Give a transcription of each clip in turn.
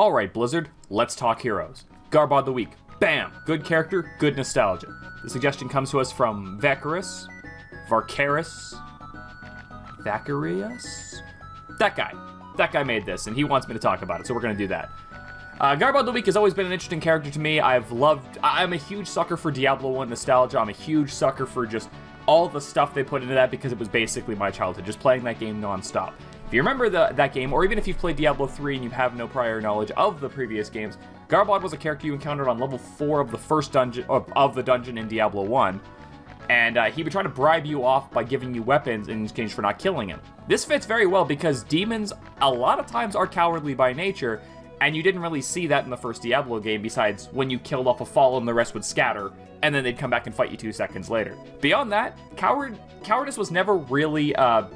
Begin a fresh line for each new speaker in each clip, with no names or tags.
Alright, Blizzard, let's talk heroes. Gharbad the Week. Bam! Good character, good nostalgia. The suggestion comes to us from Vacarius? That guy made this, and he wants me to talk about it, so we're going to do that. Gharbad the Week has always been an interesting character to me. I'm a huge sucker for Diablo 1 nostalgia. I'm a huge sucker for just all the stuff they put into that because it was basically my childhood, just playing that game non-stop. If you remember that game, or even if you've played Diablo 3 and you have no prior knowledge of the previous games, Gharbad was a character you encountered on level 4 of the first dungeon, of the dungeon in Diablo 1, and he would try to bribe you off by giving you weapons in exchange for not killing him. This fits very well because demons a lot of times are cowardly by nature, and you didn't really see that in the first Diablo game, besides when you killed off a Fallen, the rest would scatter, and then they'd come back and fight you 2 seconds later. Beyond that, cowardice was never really a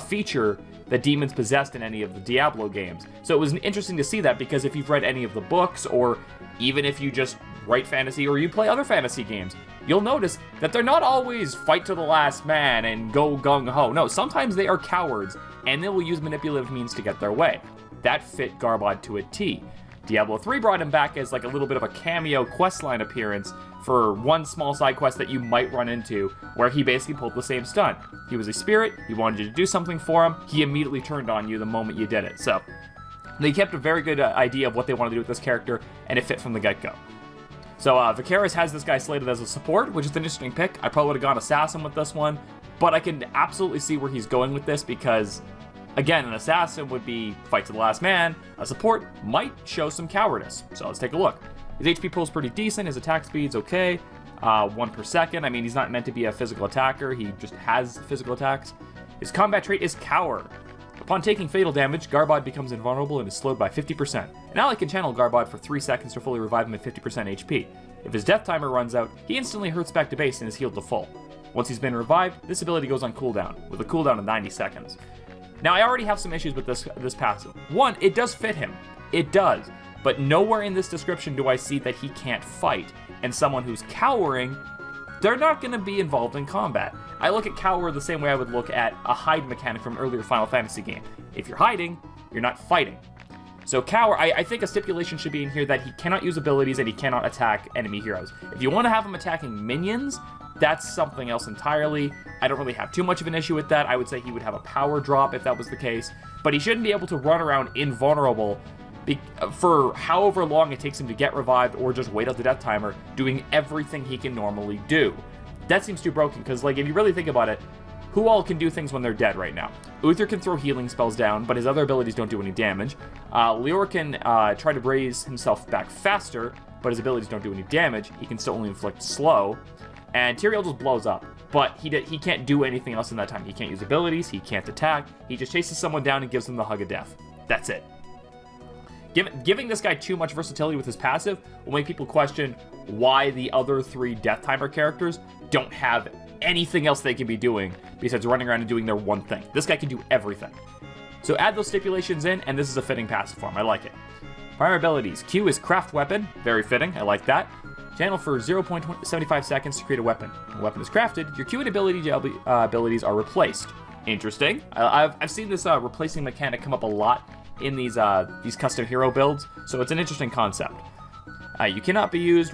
feature that demons possessed in any of the Diablo games. So it was interesting to see that, because if you've read any of the books, or even if you just write fantasy or you play other fantasy games, you'll notice that they're not always fight to the last man and go gung-ho. No, sometimes they are cowards, and they will use manipulative means to get their way. That fit Gharbad to a T. Diablo 3 brought him back as like a little bit of a cameo questline appearance for one small side quest that you might run into, where he basically pulled the same stunt. He was a spirit, he wanted you to do something for him, he immediately turned on you the moment you did it. So, they kept a very good idea of what they wanted to do with this character, and it fit from the get-go. So, Vacarius has this guy slated as a support, which is an interesting pick. I probably would have gone Assassin with this one, but I can absolutely see where he's going with this, because again, an assassin would be fight to the last man. A support might show some cowardice. So let's take a look. His HP pool is pretty decent. His attack speed's okay. 1 per second. I mean, he's not meant to be a physical attacker. He just has physical attacks. His combat trait is Cower. Upon taking fatal damage, Gharbad becomes invulnerable and is slowed by 50%. An ally can channel Gharbad for 3 seconds to fully revive him at 50% HP. If his death timer runs out, he instantly hurts back to base and is healed to full. Once he's been revived, this ability goes on cooldown, with a cooldown of 90 seconds. Now, I already have some issues with this passive. One, it does fit him. It does. But nowhere in this description do I see that he can't fight. And someone who's cowering, they're not going to be involved in combat. I look at cower the same way I would look at a hide mechanic from an earlier Final Fantasy game. If you're hiding, you're not fighting. So cower, I think a stipulation should be in here that he cannot use abilities and he cannot attack enemy heroes. If you want to have him attacking minions, that's something else entirely. I don't really have too much of an issue with that. I would say he would have a power drop if that was the case, but he shouldn't be able to run around invulnerable for however long it takes him to get revived, or just wait out the death timer, doing everything he can normally do. That seems too broken, because like, if you really think about it, who all can do things when they're dead right now? Uther can throw healing spells down, but his other abilities don't do any damage. Lior can try to raise himself back faster, but his abilities don't do any damage. He can still only inflict slow. And Tyrael just blows up, but he can't do anything else in that time. He can't use abilities, he can't attack, he just chases someone down and gives them the hug of death. That's it. Giving this guy too much versatility with his passive will make people question why the other 3 death timer characters don't have anything else they can be doing besides running around and doing their one thing. This guy can do everything. So add those stipulations in, and this is a fitting passive form. I like it. Primary abilities. Q is Craft Weapon. Very fitting. I like that. Channel for 0.75 seconds to create a weapon. When a weapon is crafted, your Q and abilities are replaced. Interesting. I've seen this replacing mechanic come up a lot in these custom hero builds, so it's an interesting concept. You cannot use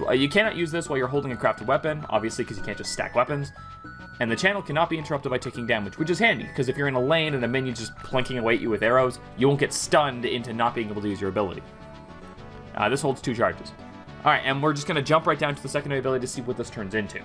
this while you're holding a crafted weapon, obviously, because you can't just stack weapons. And the channel cannot be interrupted by taking damage, which is handy, because if you're in a lane and a minion's just plinking away at you with arrows, you won't get stunned into not being able to use your ability. This holds 2 charges. Alright, and we're just going to jump right down to the secondary ability to see what this turns into.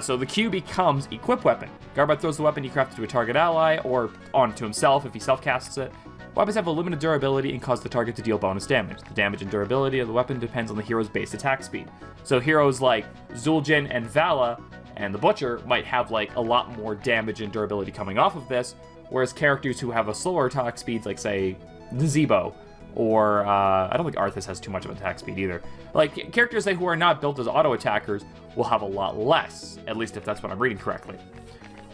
So the Q becomes Equip Weapon. Gharbad throws the weapon he crafted to a target ally, or onto himself if he self-casts it. Weapons have a limited durability and cause the target to deal bonus damage. The damage and durability of the weapon depends on the hero's base attack speed. So heroes like Zul'jin and Vala and the Butcher might have like a lot more damage and durability coming off of this, whereas characters who have a slower attack speed, like say Nazebo, or I don't think Arthas has too much of an attack speed either. Like characters who are not built as auto attackers will have a lot less, at least if that's what I'm reading correctly.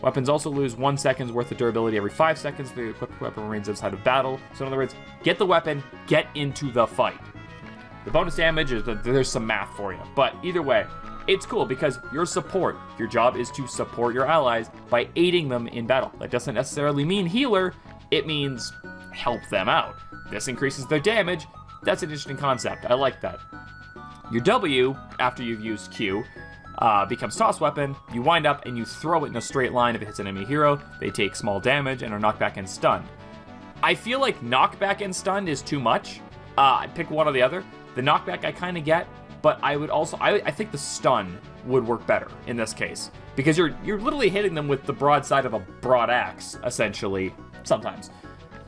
Weapons also lose 1 second's worth of durability every 5 seconds. The equipped weapon remains outside of battle. So in other words, get the weapon, get into the fight. The bonus damage is that there's some math for you. But either way, it's cool because your support. Your job is to support your allies by aiding them in battle. That doesn't necessarily mean healer. It means help them out. This increases their damage. That's an interesting concept. I like that. Your W, after you've used Q, becomes toss weapon. You wind up and you throw it in a straight line. If it hits an enemy hero, they take small damage and are knocked back and stunned. I feel like knockback and stunned is too much. I'd pick one or the other. The knockback I kind of get, but I would also, I think the stun would work better in this case, because you're literally hitting them with the broadside of a broad axe, essentially, sometimes.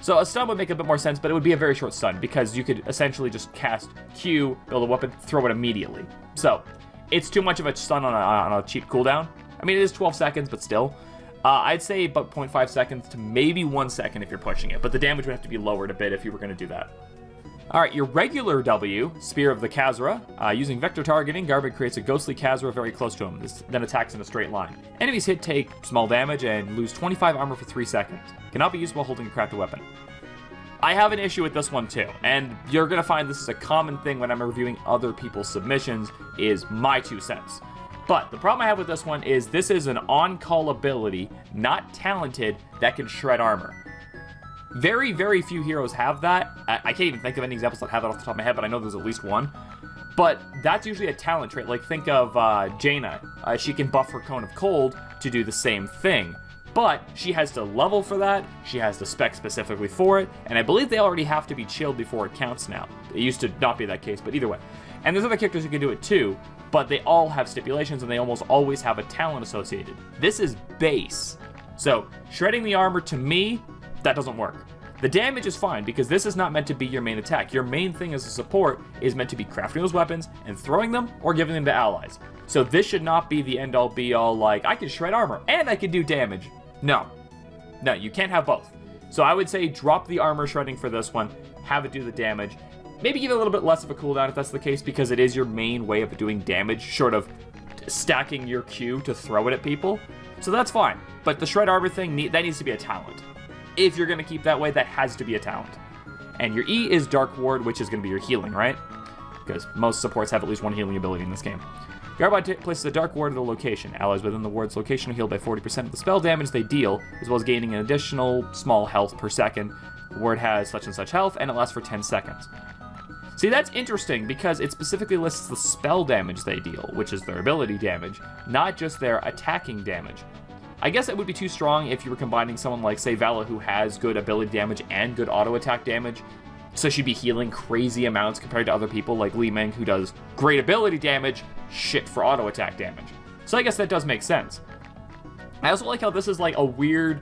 So a stun would make a bit more sense, but it would be a very short stun, because you could essentially just cast Q, build a weapon, throw it immediately. So it's too much of a stun on a cheap cooldown. I mean, it is 12 seconds, but still. I'd say about 0.5 seconds to maybe 1 second if you're pushing it, but the damage would have to be lowered a bit if you were going to do that. Alright, your regular W, Spear of the Khazra. Using vector targeting, Gharbad creates a ghostly Khazra very close to him. This then attacks in a straight line. Enemies hit take small damage and lose 25 armor for 3 seconds. Cannot be used while holding a crafted weapon. I have an issue with this one too, and you're going to find this is a common thing when I'm reviewing other people's submissions, is my 2 cents. But the problem I have with this one is this is an on-call ability, not talented, that can shred armor. Very, very few heroes have that. I can't even think of any examples that have it off the top of my head, but I know there's at least one. But that's usually a talent trait. Like, think of Jaina. She can buff her Cone of Cold to do the same thing. But she has to level for that, she has to spec specifically for it, and I believe they already have to be chilled before it counts now. It used to not be that case, but either way. And there's other characters who can do it too, but they all have stipulations and they almost always have a talent associated. This is base. So, shredding the armor, to me, that doesn't work. The damage is fine, because this is not meant to be your main attack. Your main thing as a support is meant to be crafting those weapons and throwing them or giving them to allies. So this should not be the end-all be-all, like, I can shred armor and I can do damage. No. No, you can't have both. So I would say drop the armor shredding for this one, have it do the damage. Maybe give it a little bit less of a cooldown if that's the case, because it is your main way of doing damage, short of stacking your Q to throw it at people. So that's fine. But the shred armor thing, that needs to be a talent. If you're going to keep that way, that has to be a talent. And your E is Dark Ward, which is going to be your healing, right? Because most supports have at least one healing ability in this game. Gharbad places a Dark Ward at a location. Allies within the ward's location are healed by 40% of the spell damage they deal, as well as gaining an additional small health per second. The ward has such and such health, and it lasts for 10 seconds. See, that's interesting, because it specifically lists the spell damage they deal, which is their ability damage, not just their attacking damage. I guess it would be too strong if you were combining someone like, say, Vala, who has good ability damage and good auto-attack damage, so she'd be healing crazy amounts compared to other people like Li Ming, who does great ability damage, shit for auto-attack damage. So I guess that does make sense. I also like how this is like a weird,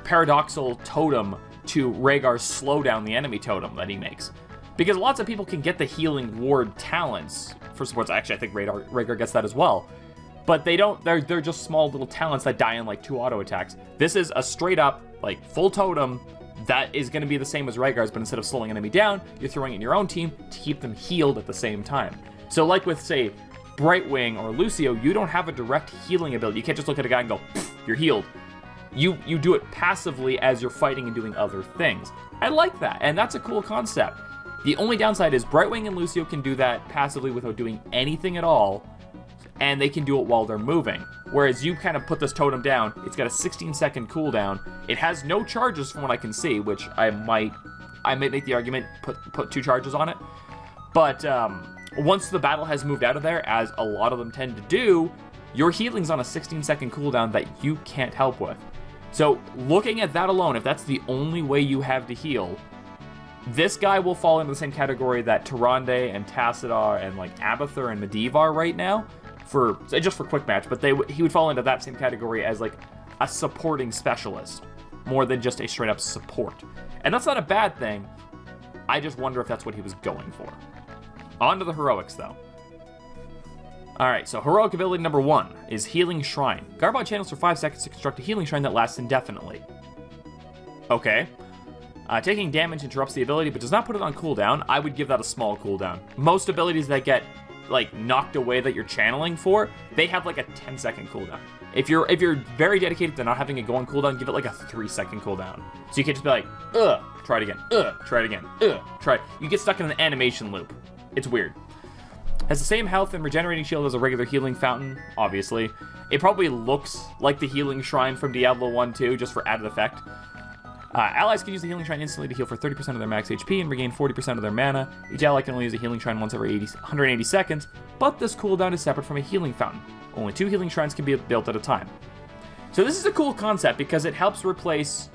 paradoxical totem to Rhaegar's slow down the enemy totem that he makes. Because lots of people can get the healing ward talents for supports. Actually, I think Rhaegar gets that as well. But they don't, they're just small little talents that die in like 2 auto attacks. This is a straight up, like, full totem that is going to be the same as Rhaegar's, but instead of slowing enemy down, you're throwing it in your own team to keep them healed at the same time. So like with, say, Brightwing or Lucio, you don't have a direct healing ability. You can't just look at a guy and go, you're healed. You do it passively as you're fighting and doing other things. I like that, and that's a cool concept. The only downside is Brightwing and Lucio can do that passively without doing anything at all, and they can do it while they're moving. Whereas you kind of put this totem down, it's got a 16-second cooldown. It has no charges from what I can see, which I might make the argument, put 2 charges on it. But once the battle has moved out of there, as a lot of them tend to do, your healing's on a 16-second cooldown that you can't help with. So looking at that alone, if that's the only way you have to heal, this guy will fall into the same category that Tyrande and Tassadar and like Abathur and Medivh are right now, just for quick match, but he would fall into that same category as like a supporting specialist, more than just a straight up support. And that's not a bad thing. I just wonder if that's what he was going for. On to the heroics though. Alright, so heroic ability number 1 is Healing Shrine. Gharbad channels for 5 seconds to construct a healing shrine that lasts indefinitely. Okay. Taking damage interrupts the ability but does not put it on cooldown. I would give that a small cooldown. Most abilities that get like knocked away that you're channeling for, they have like a 10-second cooldown. If you're very dedicated to not having it go on cooldown, give it like a 3-second cooldown. So you can't just be like, try it again, try it again, try it. You get stuck in an animation loop. It's weird. Has the same health and regenerating shield as a regular healing fountain, obviously. It probably looks like the healing shrine from Diablo 1 too, just for added effect. Allies can use the healing shrine instantly to heal for 30% of their max HP and regain 40% of their mana. Each ally can only use a healing shrine once every 180 seconds, but this cooldown is separate from a healing fountain. Only 2 healing shrines can be built at a time. So this is a cool concept because it helps replace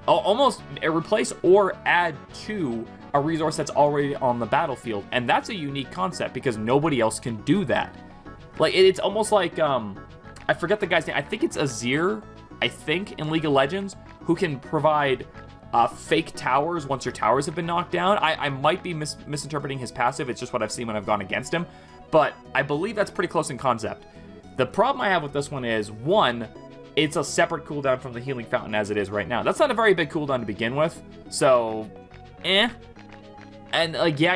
or add to a resource that's already on the battlefield, and that's a unique concept because nobody else can do that. Like, it's almost like, I forget the guy's name, I think it's Azir, in League of Legends, who can provide fake towers once your towers have been knocked down. I might be misinterpreting his passive, it's just what I've seen when I've gone against him, but I believe that's pretty close in concept. The problem I have with this one is, one, it's a separate cooldown from the healing fountain as it is right now. That's not a very big cooldown to begin with, so, And, like, yeah,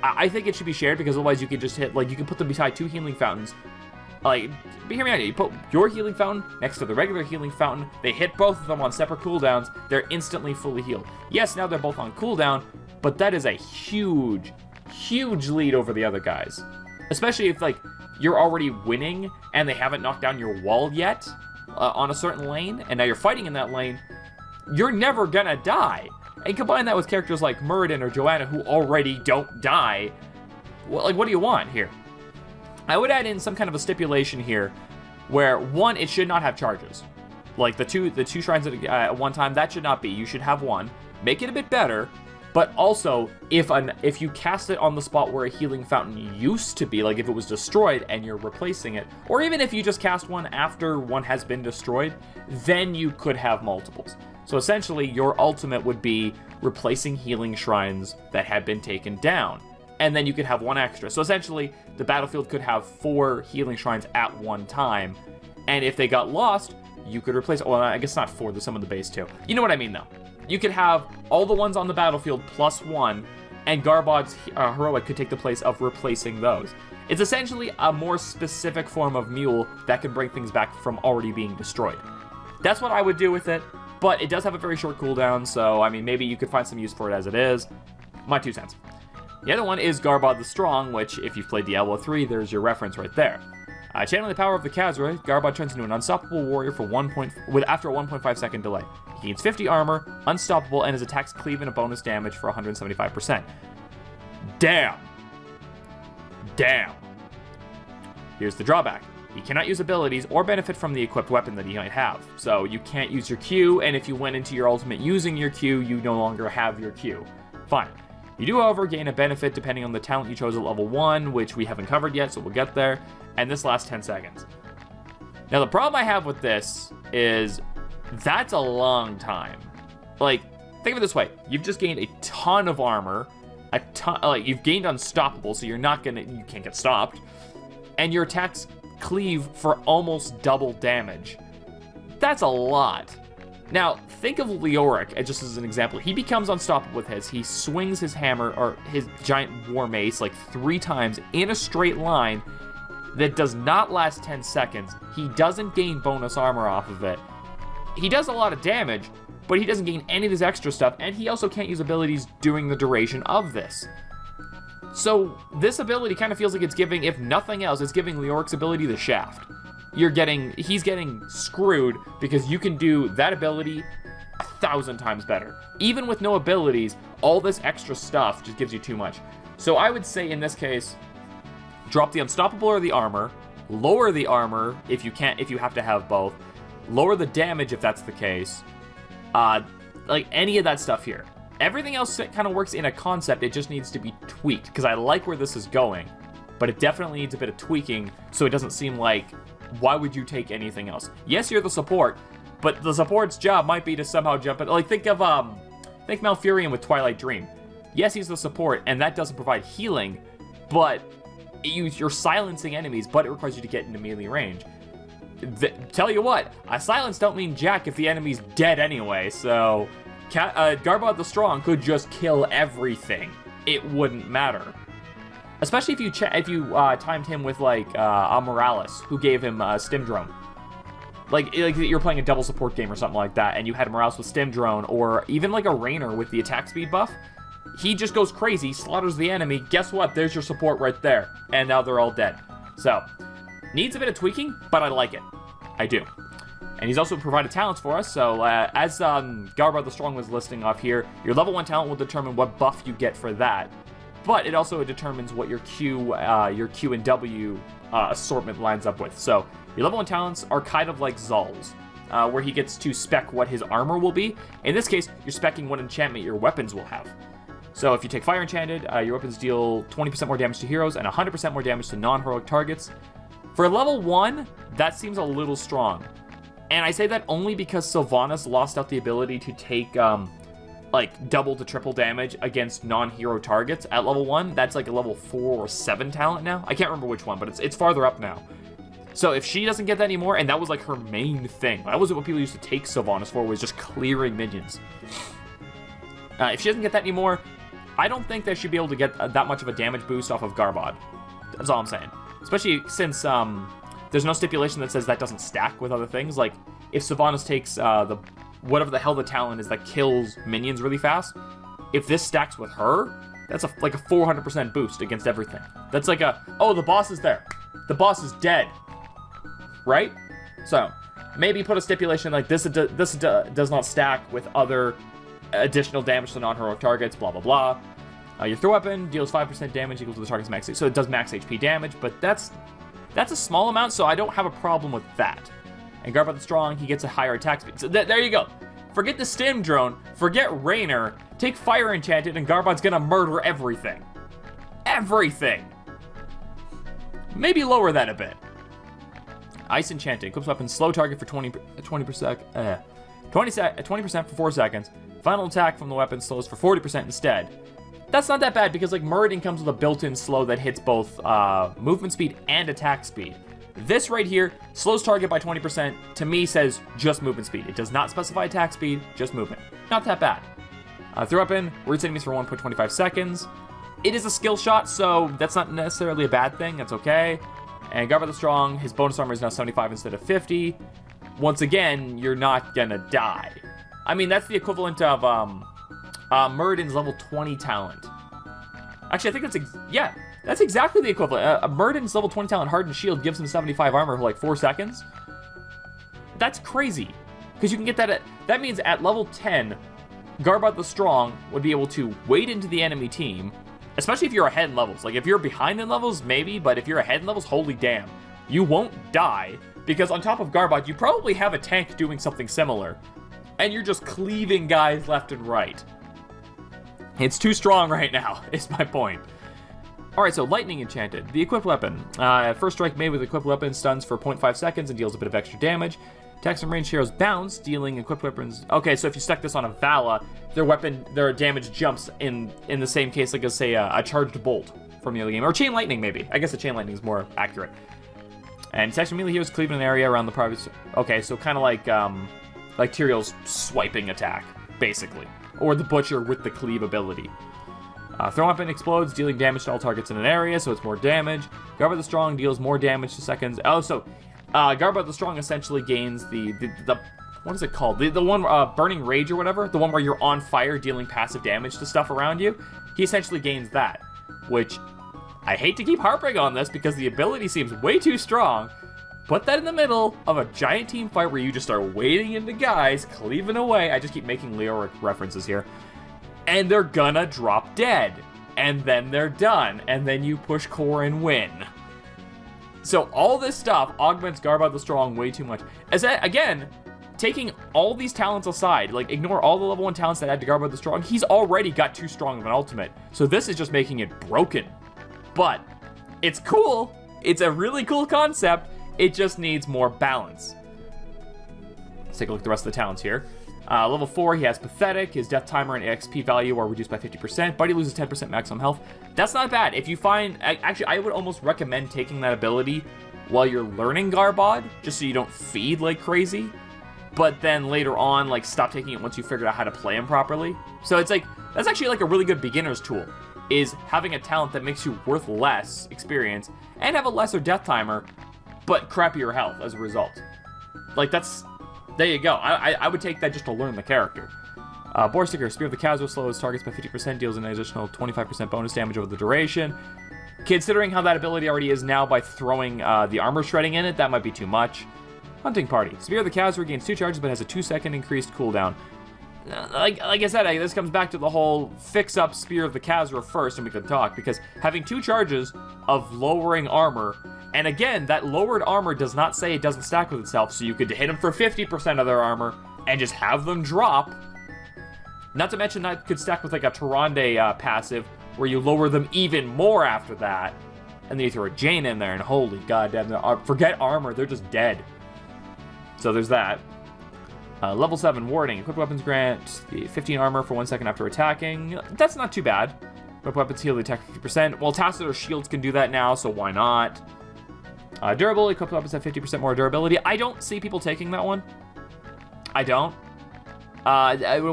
I think it should be shared because otherwise you could just hit, like, you can put them beside 2 healing fountains. Like, hear me out, you put your healing fountain next to the regular healing fountain, they hit both of them on separate cooldowns, they're instantly fully healed. Yes, now they're both on cooldown, but that is a huge, huge lead over the other guys. Especially if, like, you're already winning and they haven't knocked down your wall yet on a certain lane, and now you're fighting in that lane, you're never gonna die. And combine that with characters like Muradin or Joanna who already don't die. Well, like, what do you want here? I would add in some kind of a stipulation here where, one, it should not have charges. Like, the two shrines at one time, that should not be. You should have one. Make it a bit better, but also, if you cast it on the spot where a healing fountain used to be, like if it was destroyed and you're replacing it, or even if you just cast one after one has been destroyed, then you could have multiples. So essentially, your ultimate would be replacing healing shrines that had been taken down. And then you could have one extra. So essentially, the battlefield could have 4 healing shrines at one time. And if they got lost, you could replace... Well, I guess not 4, there's some on the base too. You know what I mean, though. You could have all the ones on the battlefield plus 1, and Gharbad's heroic could take the place of replacing those. It's essentially a more specific form of mule that can bring things back from already being destroyed. That's what I would do with it. But it does have a very short cooldown, so, I mean, maybe you could find some use for it as it is. My 2 cents. The other one is Gharbad the Strong, which, if you've played Diablo 3, there's your reference right there. Channeling the power of the Khazra, Gharbad turns into an unstoppable warrior for after a 1.5 second delay. He gains 50 armor, unstoppable, and his attacks cleave in a bonus damage for 175%. Damn. Here's the drawback. He cannot use abilities or benefit from the equipped weapon that he might have. So you can't use your Q, and if you went into your ultimate using your Q, you no longer have your Q. Fine. You do, however, gain a benefit depending on the talent you chose at level 1, which we haven't covered yet, so we'll get there, and this lasts 10 seconds. Now, the problem I have with this is that's a long time. Like, think of it this way. You've just gained a ton of armor, you've gained unstoppable, so you can't get stopped, and your attacks cleave for almost double damage. That's a lot. Now, think of Leoric, just as an example. He becomes unstoppable with his. He swings his hammer, or his giant war mace, like 3 times in a straight line that does not last 10 seconds. He doesn't gain bonus armor off of it. He does a lot of damage, but he doesn't gain any of his extra stuff, and he also can't use abilities during the duration of this. So this ability kind of feels like it's giving, if nothing else, it's giving Leoric's ability the shaft. He's getting screwed because you can do that ability 1,000 times better. Even with no abilities, all this extra stuff just gives you too much. So I would say in this case, drop the unstoppable or the armor, lower the armor if you have to have both, lower the damage if that's the case, like any of that stuff here. Everything else kind of works in a concept, it just needs to be tweaked, because I like where this is going, but it definitely needs a bit of tweaking, so it doesn't seem like, why would you take anything else? Yes, you're the support, but the support's job might be to somehow jump in, like, think Malfurion with Twilight Dream. Yes, he's the support, and that doesn't provide healing, but you're silencing enemies, but it requires you to get into melee range. Tell you what, a silence don't mean jack if the enemy's dead anyway, so... Gharbad the Strong could just kill everything. It wouldn't matter. Especially if you timed him with, like, a Morales, who gave him Stim Drone. Like you're playing a double support game or something like that, and you had Morales with Stim Drone, or even like a Raynor with the attack speed buff. He just goes crazy, slaughters the enemy. Guess what? There's your support right there. And now they're all dead. So, needs a bit of tweaking, but I like it. I do. And he's also provided talents for us, so as Gharbad the Strong was listing off here, your level 1 talent will determine what buff you get for that. But it also determines what your Q and W assortment lines up with. So your level 1 talents are kind of like Zul's, where he gets to spec what his armor will be. In this case, you're speccing what enchantment your weapons will have. So if you take Fire Enchanted, your weapons deal 20% more damage to heroes and 100% more damage to non-heroic targets. For level 1, that seems a little strong. And I say that only because Sylvanas lost out the ability to take, like, double to triple damage against non-hero targets at level 1. That's like a level 4 or 7 talent now. I can't remember which one, but it's farther up now. So if she doesn't get that anymore, and that was like her main thing. That was what people used to take Sylvanas for, was just clearing minions. If she doesn't get that anymore, I don't think that she'd be able to get that much of a damage boost off of Gharbad. That's all I'm saying. Especially since, there's no stipulation that says that doesn't stack with other things. Like, if Sylvanas takes whatever the hell the talent is that kills minions really fast, if this stacks with her, that's like a 400% boost against everything. That's like oh, the boss is there. The boss is dead. Right? So, maybe put a stipulation like this does not stack with other additional damage to non-heroic targets, blah, blah, blah. Your throw weapon deals 5% damage equal to the target's max HP. So it does max HP damage, but that's a small amount, so I don't have a problem with that. And Gharbad the Strong, he gets a higher attack speed. So there you go. Forget the Stim Drone, forget Raynor, take Fire Enchanted, and Gharbad's gonna murder everything. Everything! Maybe lower that a bit. Ice Enchanted, equips weapon, slow target for 20% for 4 seconds. Final attack from the weapon slows for 40% instead. That's not that bad because like Muradin comes with a built-in slow that hits both movement speed and attack speed. This right here slows target by 20%, to me says just movement speed. It does not specify attack speed, just movement. Not that bad. Throw weapon, roots enemies for 1.25 seconds. It is a skill shot, so that's not necessarily a bad thing, that's okay. And Gharbad the Strong, his bonus armor is now 75 instead of 50. Once again, you're not gonna die. I mean, that's the equivalent of Muradin's level 20 talent. Actually, I think that's exactly the equivalent. Muradin's level 20 talent, Hardened Shield, gives him 75 armor for like 4 seconds. That's crazy. Because you can get that that means at level 10, Gharbad the Strong would be able to wade into the enemy team, especially if you're ahead in levels. Like, if you're behind in levels, maybe, but if you're ahead in levels, holy damn. You won't die, because on top of Gharbad, you probably have a tank doing something similar. And you're just cleaving guys left and right. It's too strong right now, is my point. Alright, so Lightning Enchanted. The equipped weapon. First strike made with equipped weapon stuns for 0.5 seconds and deals a bit of extra damage. Attacks from ranged heroes bounce, dealing equipped weapons. Okay, so if you stuck this on a Vala, their damage jumps in the same case, like, say, a charged bolt from the other game. Or Chain Lightning, maybe. I guess the Chain Lightning is more accurate. And attacks from melee heroes cleave in an area around the private... Okay, so kind of like Tyrion's swiping attack, basically. Or the Butcher with the cleave ability. Throw weapon explodes, dealing damage to all targets in an area, so it's more damage. Gharbad the Strong deals more damage to seconds. Oh, so Gharbad the Strong essentially gains the what is it called? The one, Burning Rage or whatever? The one where you're on fire dealing passive damage to stuff around you? He essentially gains that, which I hate to keep harping on this because the ability seems way too strong. Put that in the middle of a giant team fight where you just are wading into guys, cleaving away. I just keep making Leoric references here. And they're gonna drop dead. And then they're done. And then you push core and win. So all this stuff augments Gharbad the Strong way too much. Again, taking all these talents aside, like ignore all the level 1 talents that add to Gharbad the Strong, he's already got too strong of an ultimate. So this is just making it broken. But it's cool. It's a really cool concept. It just needs more balance. Let's take a look at the rest of the talents here. Level 4, he has Pathetic. His death timer and XP value are reduced by 50%, but he loses 10% maximum health. That's not bad. If you find... Actually, I would almost recommend taking that ability while you're learning Gharbad, just so you don't feed like crazy. But then later on, like, stop taking it once you figured out how to play him properly. So it's like... That's actually like a really good beginner's tool, is having a talent that makes you worth less experience and have a lesser death timer, but crappier health as a result. Like, that's... There you go. I would take that just to learn the character. Borsticker, Spear of the Khazra slows targets by 50%, deals an additional 25% bonus damage over the duration. Considering how that ability already is now by throwing the armor shredding in it, that might be too much. Hunting Party. Spear of the Khazra gains 2 charges but has a 2-second increased cooldown. Like I said, this comes back to the whole fix up Spear of the Khazra first and we can talk, because having 2 charges of lowering armor, and again, that lowered armor does not say it doesn't stack with itself, so you could hit them for 50% of their armor and just have them drop. Not to mention that could stack with like a Tyrande passive where you lower them even more after that, and then you throw a Jane in there and holy goddamn, forget armor, they're just dead. So there's that. Level 7 warding. Equipped weapons grant the 15 armor for 1 second after attacking. That's not too bad. Equipped weapons heal the attack 50%. Well, Tacit or shields can do that now, so why not? Durable. Equipped weapons have 50% more durability. I don't see people taking that one. I don't.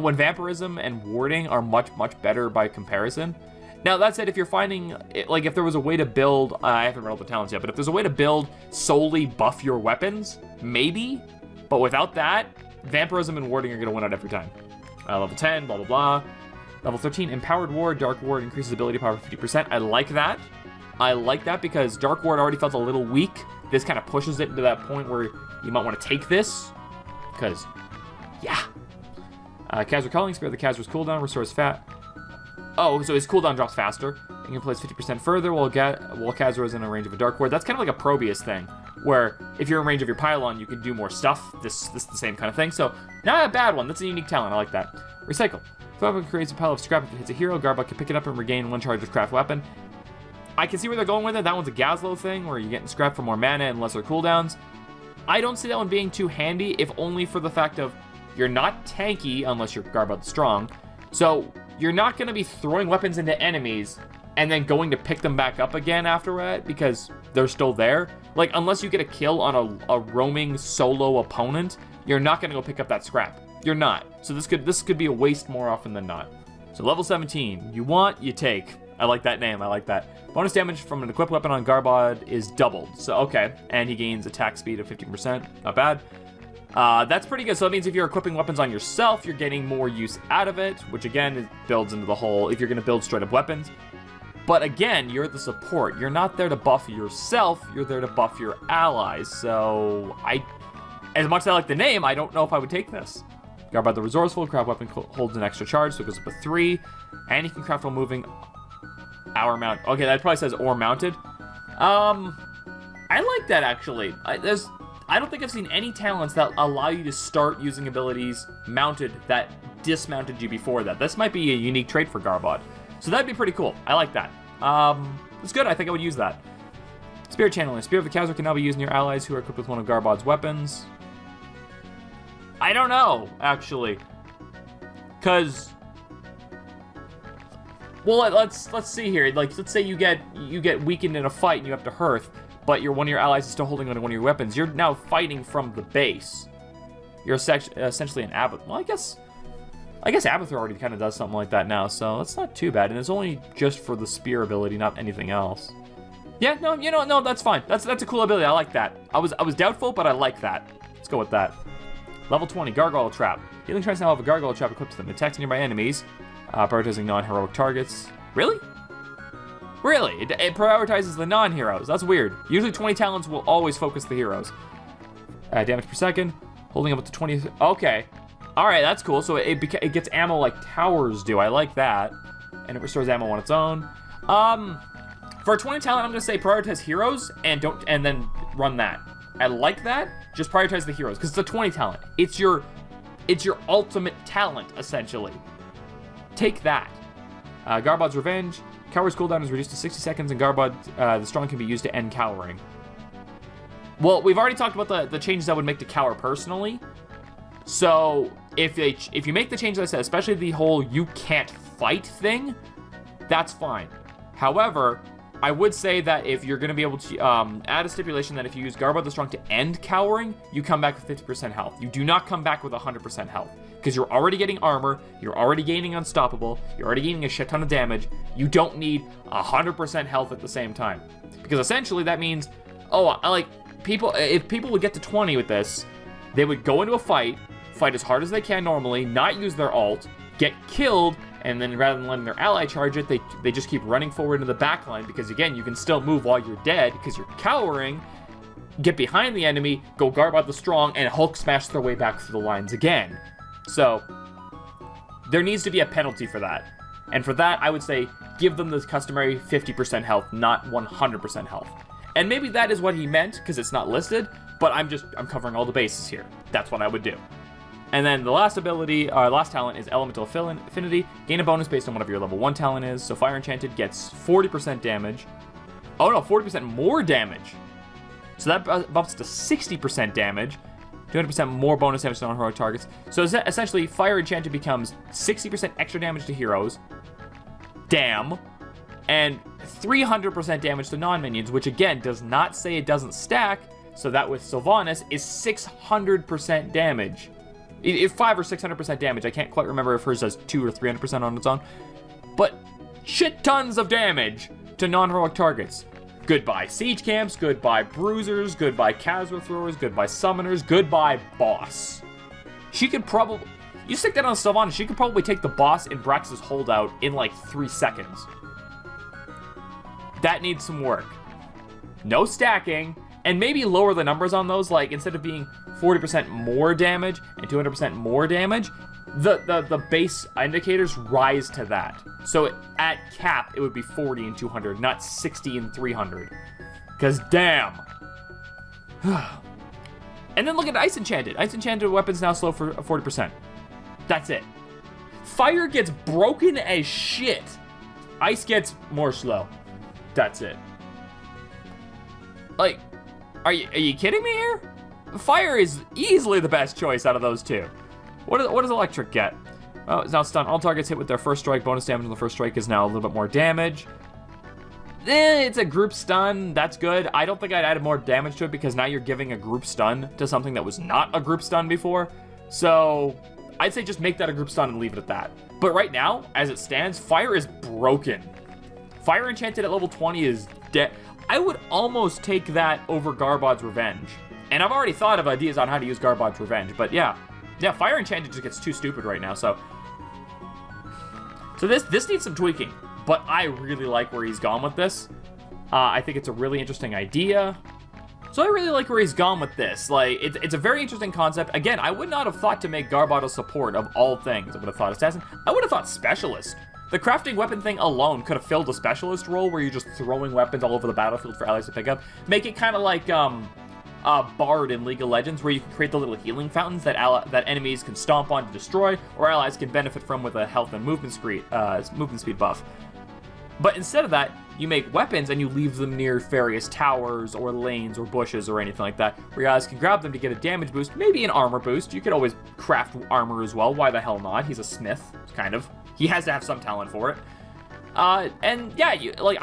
When vampirism and warding are much better by comparison. Now, that said, if you're finding, like, if there was a way to build, I haven't read all the talents yet, but if there's a way to build solely buff your weapons, maybe. But without that, vampirism and warding are going to win out every time. Level 10, blah, blah, blah. Level 13, Empowered Ward. Dark Ward increases ability power 50%. I like that. I like that because Dark Ward already felt a little weak. This kind of pushes it into that point where you might want to take this. Because, yeah. Khazra Culling. Spear of the Khazra's cooldown. Restores fat. Oh, so his cooldown drops faster. You can place 50% further while Khazra is in a range of a Dark Ward. That's kind of like a Probius thing, where if you're in range of your pylon, you can do more stuff. This is the same kind of thing. So, not a bad one. That's a unique talent. I like that. Recycle. If a weapon creates a pile of scrap, if it hits a hero, Gharbad can pick it up and regain 1 charge of craft weapon. I can see where they're going with it. That one's a Gazlo thing, where you're getting scrap for more mana and lesser cooldowns. I don't see that one being too handy, if only for the fact of you're not tanky, unless you're Gharbad strong. So, you're not going to be throwing weapons into enemies and then going to pick them back up again after that because they're still there. Like, unless you get a kill on a roaming solo opponent, you're not going to go pick up that scrap. You're not. So this could be a waste more often than not. So level 17, you want, you take. I like that name, I like that. Bonus damage from an equipped weapon on Gharbad is doubled. So, okay. And he gains attack speed of 15%. Not bad. That's pretty good. So that means if you're equipping weapons on yourself, you're getting more use out of it, which again, it builds into the whole, if you're going to build straight up weapons. But again, you're the support. You're not there to buff yourself, you're there to buff your allies. So, as much as I like the name, I don't know if I would take this. Gharbad the Resourceful, craft weapon holds an extra charge, so it goes up to 3. And you can craft while moving our mount. Okay, that probably says or mounted. I like that actually. I don't think I've seen any talents that allow you to start using abilities mounted that dismounted you before that. This might be a unique trait for Gharbad. So that'd be pretty cool. I like that. It's good. I think I would use that. Spirit Channeling. Spear of the Khazra can now be used in your allies who are equipped with one of Gharbad's weapons. I don't know, actually. Because... Well, let's see here. Like, let's say you get weakened in a fight and you have to hearth, but one of your allies is still holding on to one of your weapons. You're now fighting from the base. You're essentially an Abathur. Well, I guess Abathur already kind of does something like that now, so that's not too bad. And it's only just for the spear ability, not anything else. Yeah, no, no, that's fine. That's a cool ability. I like that. I was doubtful, but I like that. Let's go with that. Level 20, Gargoyle Trap. Healing Trance now have a Gargoyle Trap equipped to them. Attacks nearby enemies, prioritizing non-heroic targets. Really? Really? It prioritizes the non-heroes. That's weird. Usually 20 talents will always focus the heroes. Damage per second. Holding up to 20. Okay. Alright, that's cool. So it gets ammo like towers do. I like that. And it restores ammo on its own. For a 20 talent, I'm going to say prioritize heroes and then run that. I like that. Just prioritize the heroes because it's a 20 talent. It's your ultimate talent, essentially. Take that. Gharbad's Revenge. Cower's cooldown is reduced to 60 seconds, and Gharbad the Strong can be used to end cowering. Well, we've already talked about the changes that would make to cower personally. So if you make the changes I said, especially the whole you can't fight thing, that's fine. However, I would say that if you're going to be able to add a stipulation that if you use Gharbad the Strong to end cowering, you come back with 50% health. You do not come back with 100% health. Because you're already getting armor, you're already gaining unstoppable, you're already gaining a shit ton of damage. You don't need 100% health at the same time. Because essentially that means, if people would get to 20 with this, they would go into a fight as hard as they can normally, not use their ult, get killed, and then rather than letting their ally charge it, they just keep running forward into the backline because, again, you can still move while you're dead because you're cowering. get behind the enemy, go Gharbad the Strong, and Hulk smash their way back through the lines again. So, there needs to be a penalty for that. And for that, I would say, give them the customary 50% health, not 100% health. And maybe that is what he meant, because it's not listed, but I'm covering all the bases here. That's what I would do. And then the last ability, last talent is Elemental Affinity. Gain a bonus based on whatever your level 1 talent is. So Fire Enchanted gets 40% damage. Oh no, 40% more damage. So that bumps to 60% damage. 200% more bonus damage to non-heroic targets. So essentially, Fire Enchanted becomes 60% extra damage to heroes. Damn. And 300% damage to non-minions, which again, does not say it doesn't stack. So that with Sylvanas is 600% damage. If 500 or 600% damage, I can't quite remember if hers does 200 or 300% on its own. But shit tons of damage to non-heroic targets. Goodbye siege camps, goodbye bruisers, goodbye Khazra throwers, goodbye summoners, goodbye boss. She could probably, you stick that on Sylvanas, she could probably take the boss in Brax's holdout in like 3 seconds. That needs some work. No stacking, and maybe lower the numbers on those, like instead of being 40% more damage and 200% more damage, the base indicators rise to that. So at cap, it would be 40 and 200, not 60 and 300. Because damn. And then look at Ice Enchanted. Ice Enchanted weapons now slow for 40%. That's it. Fire gets broken as shit. Ice gets more slow. That's it. Like, are you kidding me here? Fire is easily the best choice out of those two. What does Electric get? Oh, it's now stunned. All targets hit with their first strike. Bonus damage on the first strike is now a little bit more damage. It's a group stun. That's good. I don't think I'd add more damage to it because now you're giving a group stun to something that was not a group stun before. So I'd say just make that a group stun and leave it at that. But right now, as it stands, Fire is broken. Fire Enchanted at level 20 is dead. I would almost take that over Gharbad's Revenge. And I've already thought of ideas on how to use Gharbad's Revenge, but yeah, Fire Enchanted just gets too stupid right now, so this needs some tweaking, but I really like where he's gone with this. I think it's a really interesting idea. So I really like where he's gone with this. Like, it's a very interesting concept. Again, I would not have thought to make Gharbad a support of all things. I would have thought Assassin. I would have thought Specialist. The crafting weapon thing alone could have filled a Specialist role where you're just throwing weapons all over the battlefield for allies to pick up. Make it kind of like Bard in League of Legends, where you can create the little healing fountains that enemies can stomp on to destroy, or allies can benefit from with a health and movement speed buff. But instead of that, you make weapons and you leave them near various towers or lanes or bushes or anything like that, where your allies can grab them to get a damage boost, maybe an armor boost. You could always craft armor as well. Why the hell not? He's a smith, kind of. He has to have some talent for it. And yeah,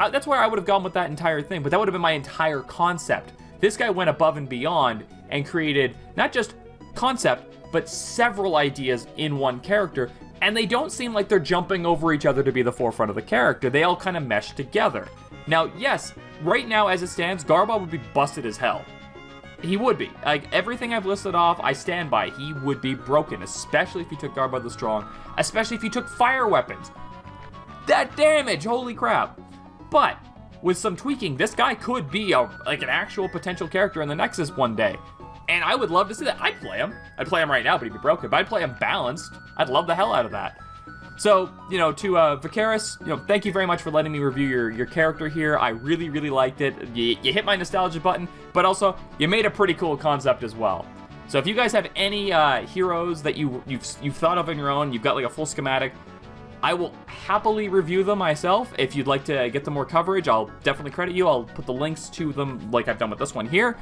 that's where I would have gone with that entire thing, but that would have been my entire concept. This guy went above and beyond and created not just concept, but several ideas in one character, and they don't seem like they're jumping over each other to be the forefront of the character. They all kind of mesh together. Now, yes, right now as it stands, Gharbad would be busted as hell. He would be. Like, everything I've listed off, I stand by. He would be broken, especially if he took Gharbad the Strong, especially if he took fire weapons. That damage, holy crap. But with some tweaking, this guy could be like an actual potential character in the Nexus one day. And I would love to see that. I'd play him. I'd play him right now, but he'd be broken. But I'd play him balanced. I'd love the hell out of that. So, to Vicaris, thank you very much for letting me review your character here. I really, really liked it. You hit my nostalgia button, but also you made a pretty cool concept as well. So if you guys have any heroes that you've thought of on your own, you've got like a full schematic, I will happily review them myself. If you'd like to get them more coverage, I'll definitely credit you. I'll put the links to them like I've done with this one here.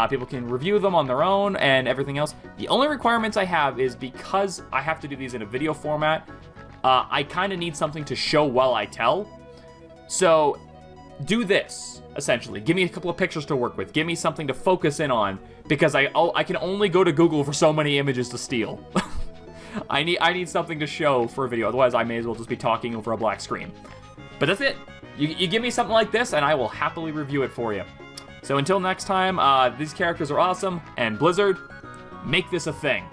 People can review them on their own and everything else. The only requirements I have is because I have to do these in a video format, I kind of need something to show while I tell. So do this, essentially. Give me a couple of pictures to work with. Give me something to focus in on, because I can only go to Google for so many images to steal. I need something to show for a video, otherwise I may as well just be talking over a black screen. But that's it. You give me something like this and I will happily review it for you. So until next time, these characters are awesome, and Blizzard, make this a thing.